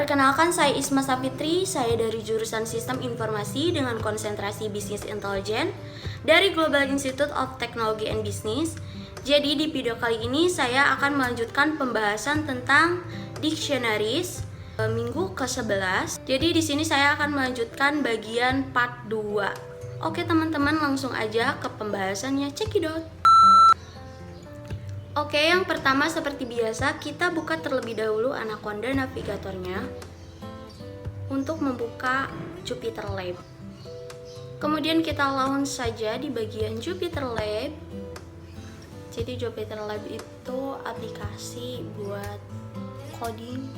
Perkenalkan, saya Isma Sapitri, saya dari jurusan Sistem Informasi dengan konsentrasi Bisnis Intelijen dari Global Institute of Technology and Business. Jadi di video kali ini saya akan melanjutkan pembahasan tentang dictionaries minggu ke-11. Jadi di sini saya akan melanjutkan bagian part 2. Oke teman-teman, langsung aja ke pembahasannya, cekidot. Oke, yang pertama seperti biasa kita buka terlebih dahulu Anaconda navigatornya untuk membuka Jupyter Lab. Kemudian kita launch saja di bagian Jupyter Lab. Jadi Jupyter Lab itu aplikasi buat coding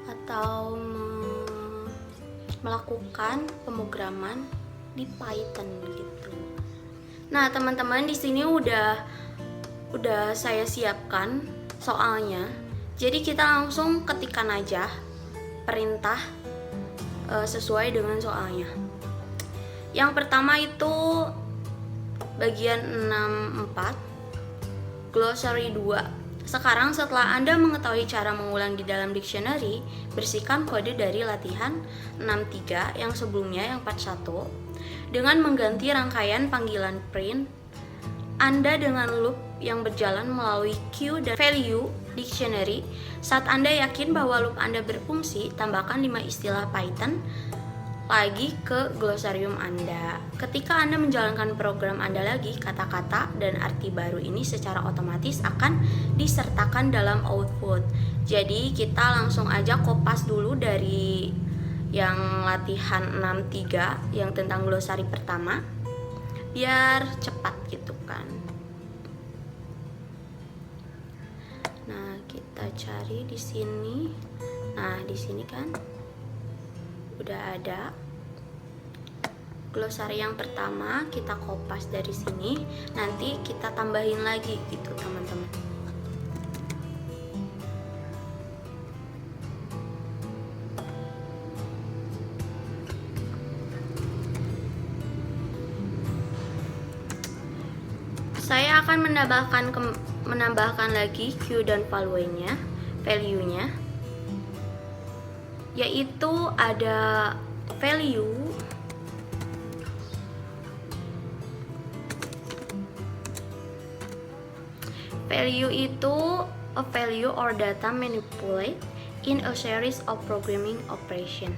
atau melakukan pemrograman di Python gitu. Nah, teman-teman di sini udah saya siapkan soalnya. Jadi kita langsung ketikkan aja perintah sesuai dengan soalnya. Yang pertama itu bagian 64 glossary 2. Sekarang setelah Anda mengetahui cara mengulang di dalam dictionary, bersihkan kode dari latihan 63 yang sebelumnya yang part 1 dengan mengganti rangkaian panggilan print Anda dengan loop yang berjalan melalui Q dan value dictionary. Saat Anda yakin bahwa loop Anda berfungsi, tambahkan 5 istilah Python lagi ke glossarium Anda. Ketika Anda menjalankan program Anda lagi, kata-kata dan arti baru ini secara otomatis akan disertakan dalam output. Jadi kita langsung aja kopas dulu dari yang latihan 63 yang tentang glossary pertama, biar cepat gitu kan. Nah, kita cari di sini. Nah, di sini kan udah ada glossary yang pertama, kita kopas dari sini. Nanti kita tambahin lagi gitu, teman-teman. Saya akan menambahkan lagi Q dan value-nya, yaitu ada value itu a value or data manipulated in a series of programming operation.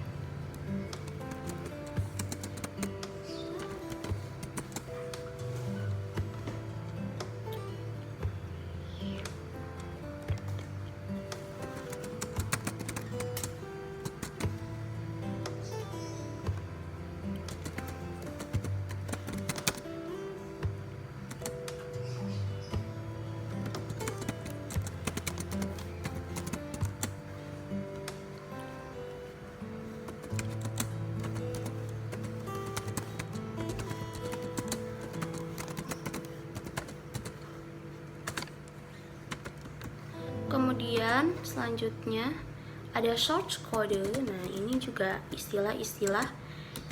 Kemudian selanjutnya ada source code. Nah, ini juga istilah-istilah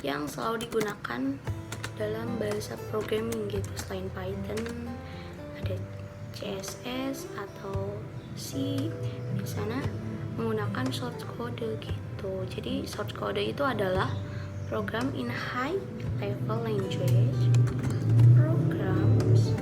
yang selalu digunakan dalam bahasa programming gitu. Selain Python ada CSS atau C, di sana menggunakan source code gitu. Jadi source code itu adalah program in high level language programs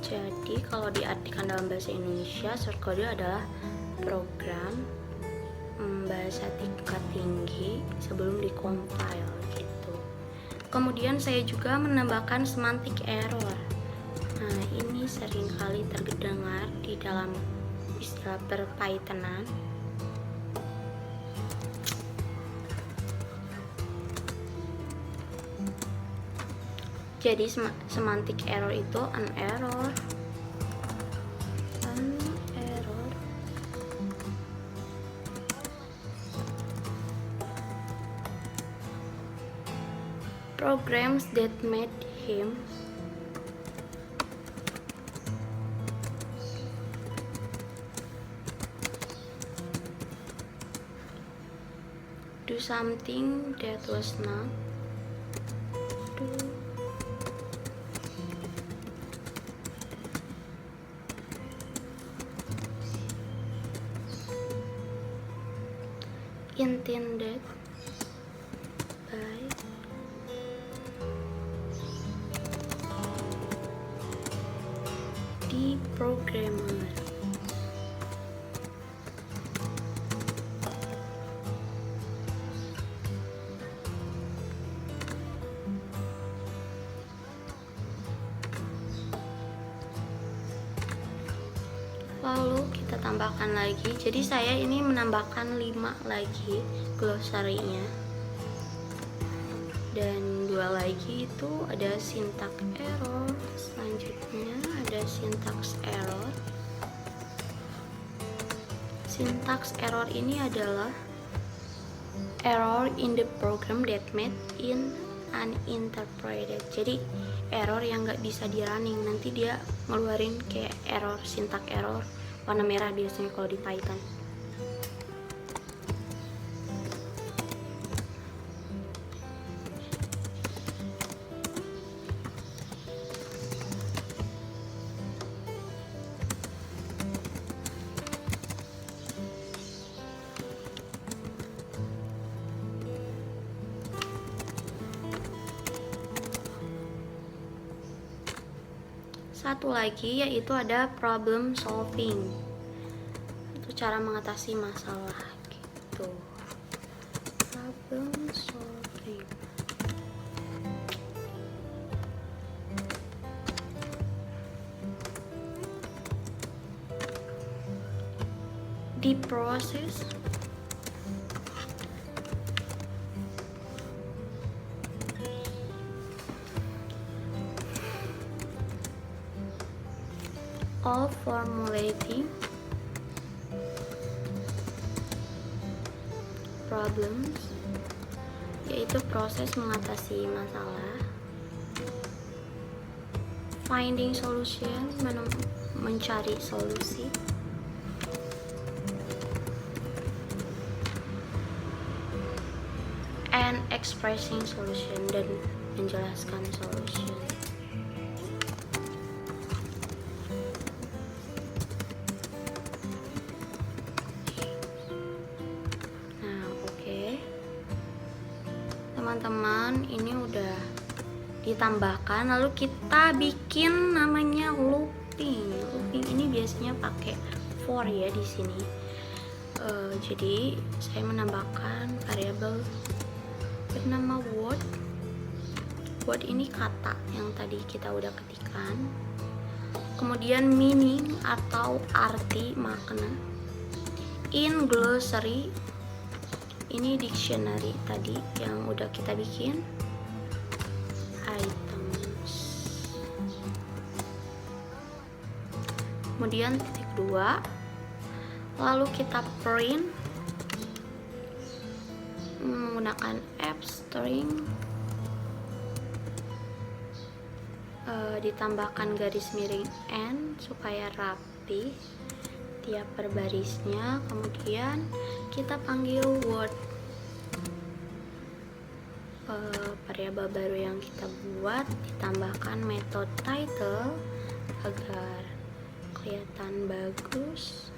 Jadi kalau diartikan dalam bahasa Indonesia, short code adalah program bahasa tingkat tinggi sebelum dikompil gitu. Kemudian saya juga menambahkan semantic error. Nah, ini seringkali terdengar di dalam istilah per-Pythonan. Jadi semantic error itu an error. Programs that made him do something that was not intended by the programmer. Lalu kita tambahkan lagi. Jadi saya ini menambahkan 5 lagi glossary-nya. Dan 2 lagi itu ada syntax error. Selanjutnya ada syntax error. Syntax error ini adalah error in the program that made in uninterpreted. Jadi error yang nggak bisa di running, nanti dia ngeluarin kayak error, syntax error warna merah biasanya kalau di Python. Satu lagi yaitu ada problem solving. Itu cara mengatasi masalah gitu. Problem solving. Di proses of formulating problems, yaitu proses mengatasi masalah. Finding solution, mencari solusi. And expressing solution, dan menjelaskan solution. Teman-teman, ini udah ditambahkan, lalu kita bikin namanya looping. Looping ini biasanya pakai for ya di sini. Jadi saya menambahkan variabel bernama word. Word ini kata yang tadi kita udah ketikkan. Kemudian meaning atau arti, makna. In glossary, ini dictionary tadi yang udah kita bikin. Items. Kemudian titik 2. Lalu kita print menggunakan F string. Ditambahkan garis miring N supaya rapi tiap per barisnya. Kemudian kita panggil word, variabel baru yang kita buat. Ditambahkan metode title agar kelihatan bagus.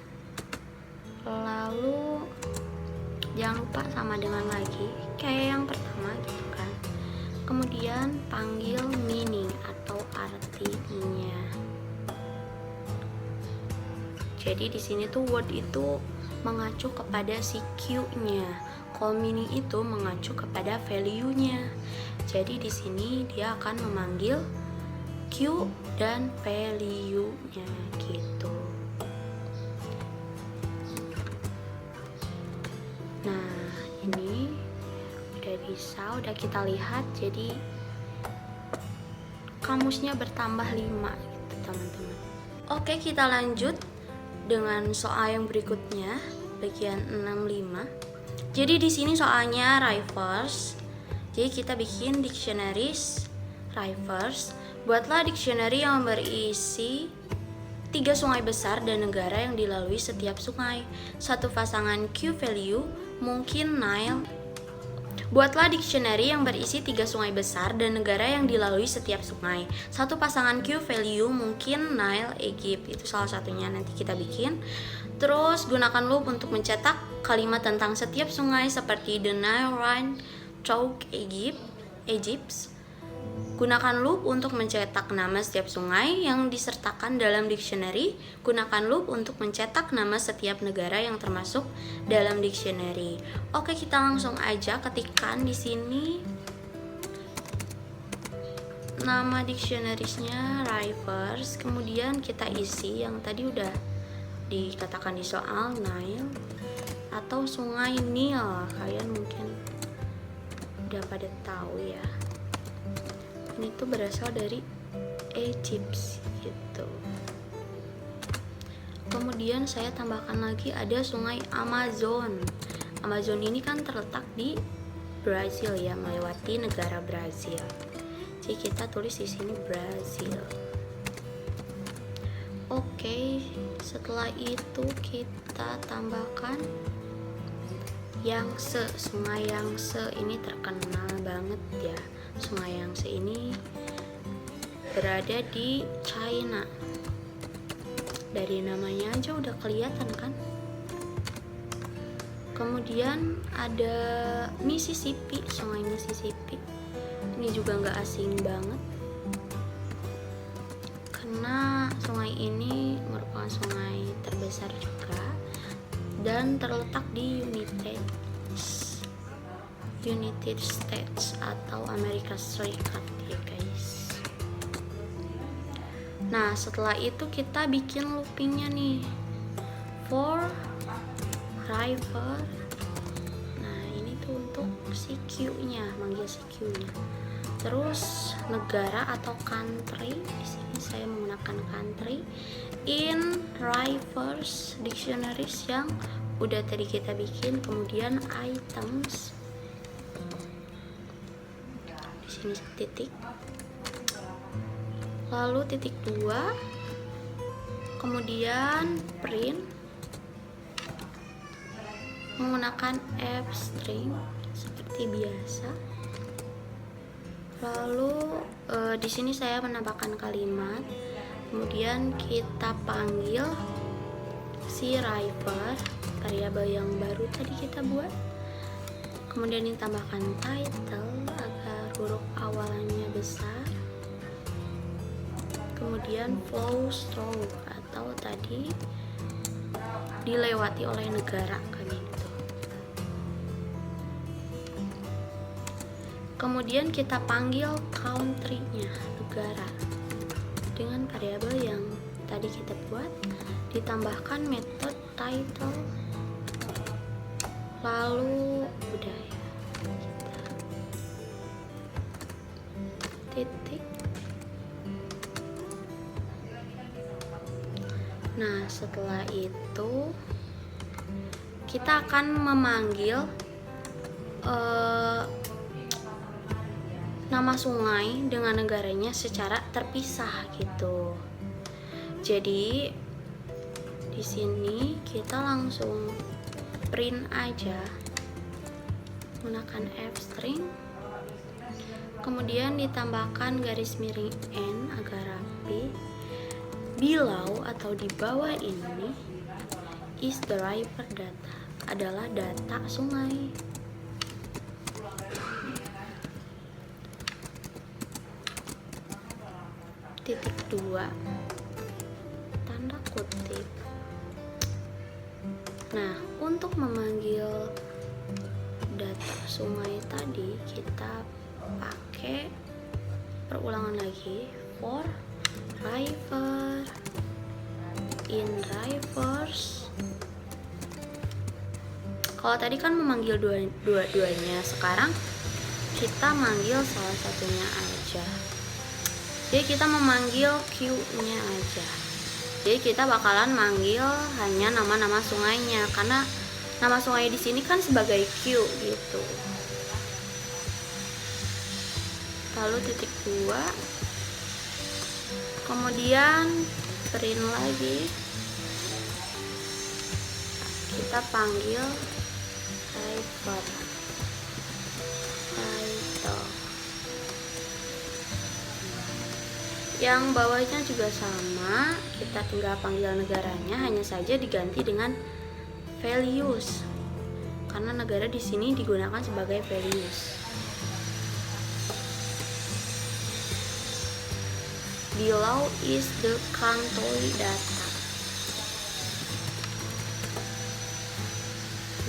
Lalu jangan lupa sama dengan lagi kayak yang pertama gitu kan. Kemudian panggil meaning atau artinya. Jadi di sini tuh word itu mengacu kepada si Q-nya. Kalau meaning itu mengacu kepada value-nya. Jadi di sini dia akan memanggil Q dan value-nya gitu. Nah, ini udah bisa, udah kita lihat. Jadi kamusnya bertambah 5 gitu teman-teman. Oke, kita lanjut dengan soal yang berikutnya, bagian 65. Jadi di sini soalnya rivers. Jadi kita bikin dictionaries rivers. Buatlah dictionary yang berisi 3 sungai besar dan negara yang dilalui setiap sungai. Satu pasangan Q value mungkin Nile. Buatlah dictionary yang berisi 3 sungai besar dan negara yang dilalui setiap sungai. Satu pasangan Q value mungkin Nile, Egypt. Itu salah satunya, nanti kita bikin. Terus gunakan loop untuk mencetak kalimat tentang setiap sungai seperti the Nile, Rhine, Chalk, Egypt. Gunakan loop untuk mencetak nama setiap sungai yang disertakan dalam dictionary. Gunakan loop untuk mencetak nama setiap negara yang termasuk dalam dictionary. Oke, kita langsung aja ketikkan di sini nama dictionariesnya rivers. Kemudian kita isi yang tadi udah dikatakan di soal, Nile atau sungai Nil. Kalian mungkin udah pada tahu ya. Ini tuh berasal dari Egypt gitu. Kemudian saya tambahkan lagi ada sungai Amazon. Amazon ini kan terletak di Brazil ya, melewati negara Brazil. Jadi kita tulis di sini Brazil. Oke, setelah itu kita tambahkan Yangtze. Sungai Yangtze ini terkenal banget ya. Sungai Yangtze ini berada di China. Dari namanya aja udah kelihatan kan. Kemudian ada Mississippi, sungai Mississippi. Ini juga nggak asing banget, karena sungai ini merupakan sungai terbesar juga dan terletak di United States atau Amerika Serikat ya guys. Nah, setelah itu kita bikin loopingnya nih for river. Nah, ini tuh untuk si Q-nya, manggil si Q-nya. Terus negara atau country, di sini saya menggunakan country in rivers dictionaries yang udah tadi kita bikin. Kemudian items, ini titik, lalu titik 2, kemudian print menggunakan F string seperti biasa. Lalu di sini saya menambahkan kalimat, kemudian kita panggil si river, variabel yang baru tadi kita buat. Kemudian ditambahkan title agar huruf awalnya besar. Kemudian flow stroke atau tadi dilewati oleh negara kan itu. Kemudian kita panggil country-nya, negara, dengan variabel yang tadi kita buat. Ditambahkan metode title. Lalu udah ya, titik. Nah, setelah itu kita akan memanggil nama sungai dengan negaranya secara terpisah gitu. Jadi di sini kita langsung print aja menggunakan F string, kemudian ditambahkan garis miring N agar rapi. Below atau di bawah ini is the river data, adalah data sungai. Titik 2 tanda kutip. Nah, untuk memanggil data sungai tadi kita pakai perulangan lagi for river in rivers. Kalau tadi kan memanggil dua-duanya, sekarang kita manggil salah satunya aja. Jadi kita memanggil Q-nya aja. Jadi kita bakalan manggil hanya nama-nama sungainya, karena nama sungai di sini kan sebagai Q gitu. Lalu titik 2, kemudian print lagi, kita panggil river title. Yang bawahnya juga sama, kita tinggal panggil negaranya, hanya saja diganti dengan values, karena negara di sini digunakan sebagai values. Below is the country data.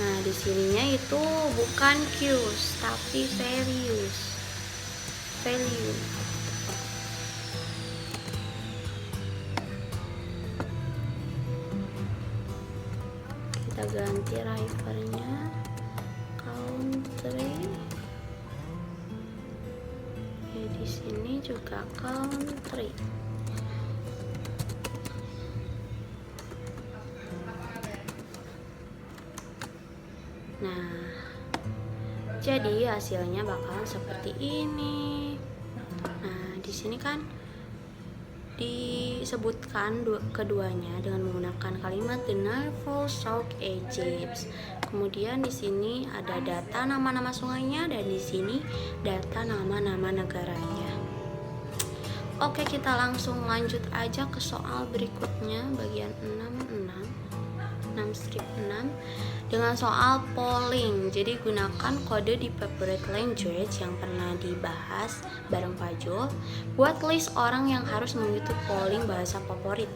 Nah, di sininya itu bukan Qs tapi values. Value. Kita ganti rivernya country. Ya, di sini juga country. Nah, jadi hasilnya bakalan seperti ini. Nah, di sini kan disebutkan keduanya dengan menggunakan kalimat the Nile flows through Egypt. Kemudian di sini ada data nama-nama sungainya dan di sini data nama-nama negaranya. Oke, kita langsung lanjut aja ke soal berikutnya, bagian 6 dengan soal polling. Jadi gunakan kode di favorite language yang pernah dibahas bareng Pak Jul. Buat list orang yang harus mengikuti polling bahasa favorit.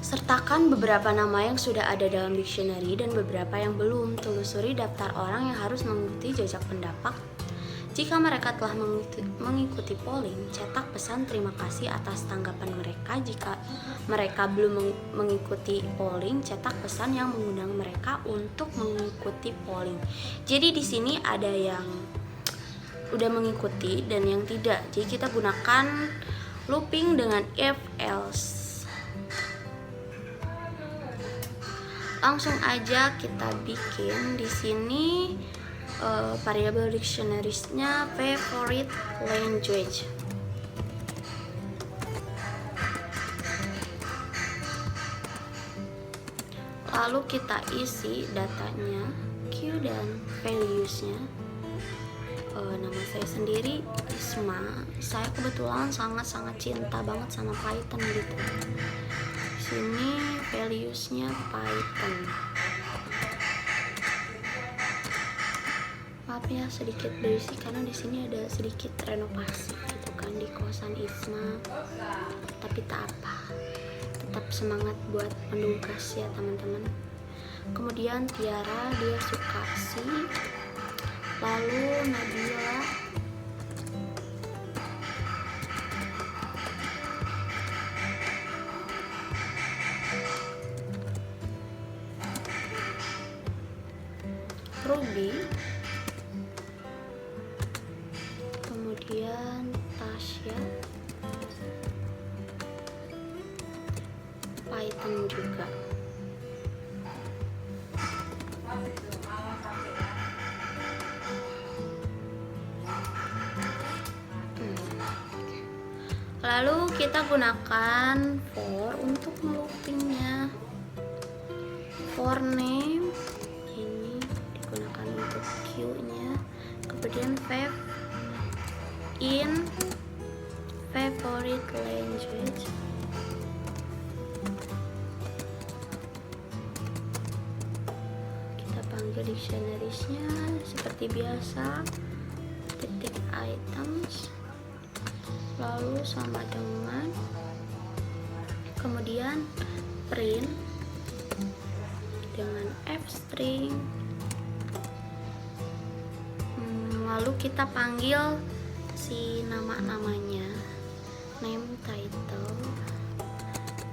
Sertakan beberapa nama yang sudah ada dalam dictionary dan beberapa yang belum. Telusuri daftar orang yang harus mengikuti jajak pendapat. Jika mereka telah mengikuti polling, cetak pesan terima kasih atas tanggapan mereka. Jika mereka belum mengikuti polling, cetak pesan yang mengundang mereka untuk mengikuti polling. Jadi di sini ada yang udah mengikuti dan yang tidak. Jadi kita gunakan looping dengan if else. Langsung aja kita bikin di sini variabel dictionary-nya favorite language. Lalu kita isi datanya, Q dan values-nya. Nama saya sendiri Isma. Saya kebetulan sangat-sangat cinta banget sama Python gitu. Di sini values-nya Python. Maaf ya sedikit berisik karena di sini ada sedikit renovasi gitu kan di kosan Isma. Tapi tak apa, tetap semangat buat menugas ya teman-teman. Kemudian Tiara dia suka si, lalu Nabila Ruby, kemudian Tasya Python juga. Lalu kita gunakan for untuk meloopingnya. For name ini digunakan untuk Q-nya, kemudian fav in favorite language. Kita panggil dictionary-nya seperti biasa, titik items, lalu sama dengan, kemudian print dengan f string, lalu kita panggil si nama-namanya, name title,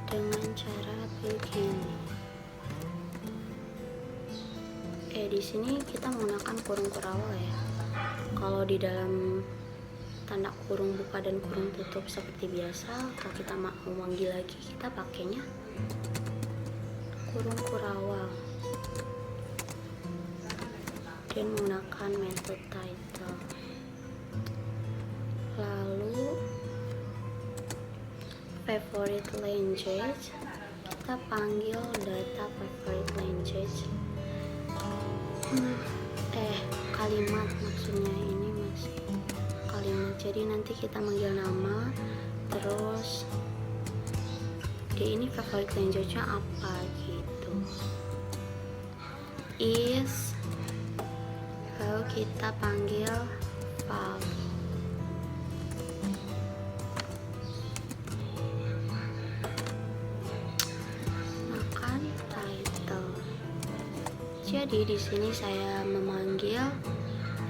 dengan cara begini. Di sini kita menggunakan kurung kurawal ya. Kalau di dalam tanda kurung buka dan kurung tutup seperti biasa. Kalau kita mau manggil lagi, kita pakainya kurung kurawal dan menggunakan metode title. Lalu favorite language, kita panggil data favorite language. Kalimat maksudnya, ini masih kalimat. Jadi nanti kita manggil nama, terus dia ini favorite language-nya apa gitu. Is, lalu kita panggil fav. Makan title. Jadi di sini saya memanggil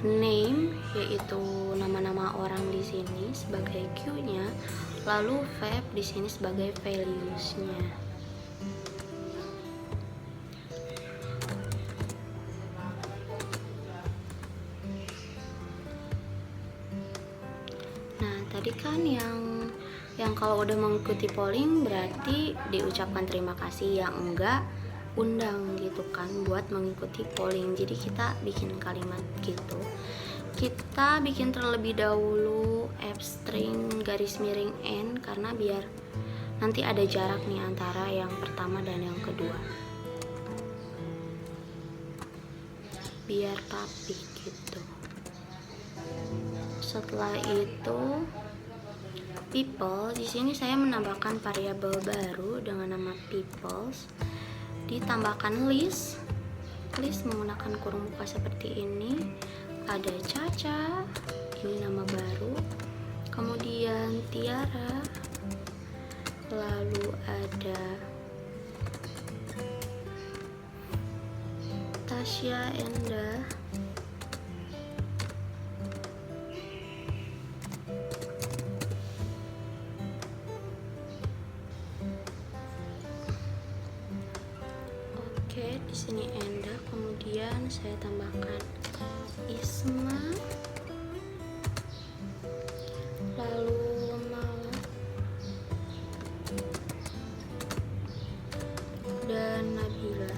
name, yaitu nama-nama orang di sini sebagai Q-nya, lalu verb di sini sebagai values-nya. Nah, tadi kan yang kalau udah mengikuti polling berarti diucapkan terima kasih, yang enggak undang gitu kan buat mengikuti polling. Jadi kita bikin kalimat gitu. Kita bikin terlebih dahulu F string garis miring N karena biar nanti ada jarak nih antara yang pertama dan yang kedua. Biar rapi gitu. Setelah itu people, di sini saya menambahkan variabel baru dengan nama peoples. Ditambahkan list menggunakan kurung buka seperti ini. Ada Caca, ini nama baru. Kemudian Tiara, lalu ada Tasya Enda, di sini Enda. Kemudian saya tambahkan Isma, lalu Mala dan Nabila.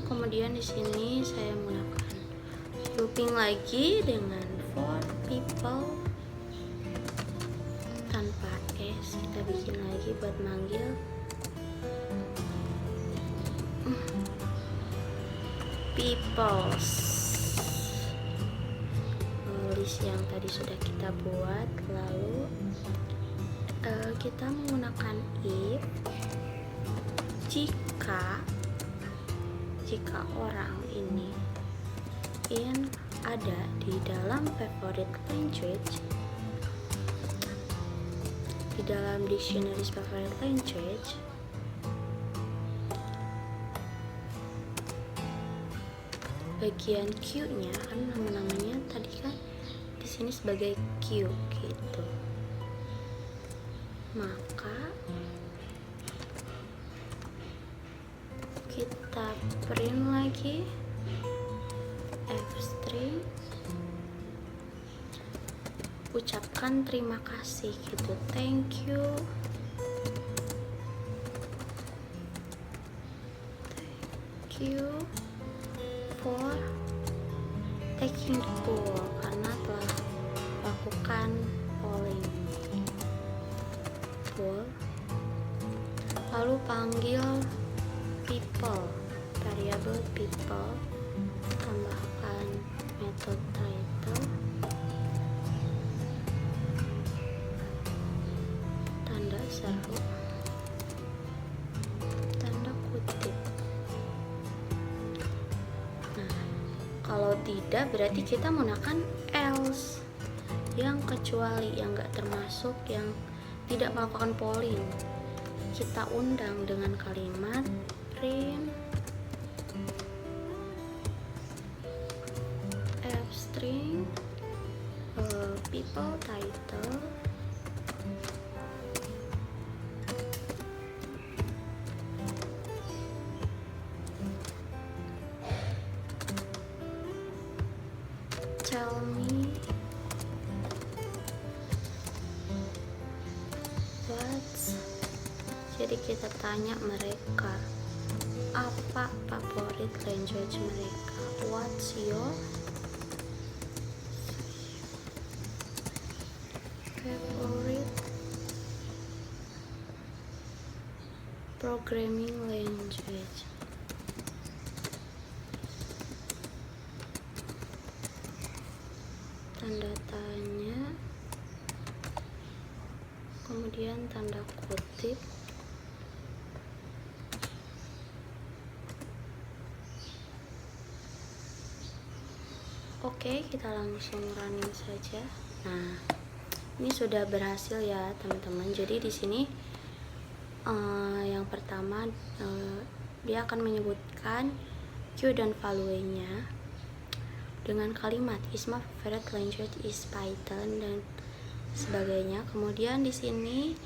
Kemudian di sini saya menggunakan looping lagi dengan for people tanpa S. Kita bikin lagi buat manggil peoples. List yang tadi sudah kita buat. Lalu kita menggunakan if jika orang ini ada di dalam favorite language, di dalam dictionary favorite language, bagian Q-nya kan nama-namanya tadi kan di sini sebagai Q gitu. Maka kita print lagi F string, ucapkan terima kasih gitu. Thank you for taking the poll, karena telah lakukan polling poll. Lalu panggil people, variabel people, tambahkan metode title, tanda seru, tanda kutip. Nah, kalau tidak berarti kita menggunakan else, yang kecuali, yang nggak termasuk, yang tidak melakukan polling. Kita undang dengan kalimat print F string people title, tell me what's, jadi kita tanya mereka apa favorit language mereka. What's your favorite programming language? Tanda tanya, kemudian tanda kutip. Oke, kita langsung running saja. Nah, ini sudah berhasil ya teman-teman. Jadi di sini yang pertama dia akan menyebutkan Q dan value-nya dengan kalimat is my favorite language is Python dan sebagainya. Kemudian di sini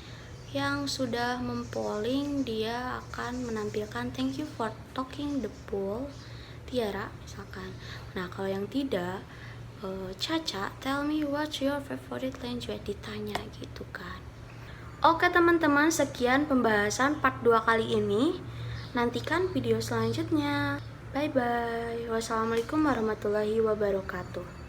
yang sudah mempolling dia akan menampilkan thank you for talking the pool Tiara misalkan. Nah kalau yang tidak, Caca tell me what's your favorite language, ditanya gitu kan. Oke teman-teman, sekian pembahasan part 2 kali ini. Nantikan video selanjutnya. Bye bye. Wassalamualaikum warahmatullahi wabarakatuh.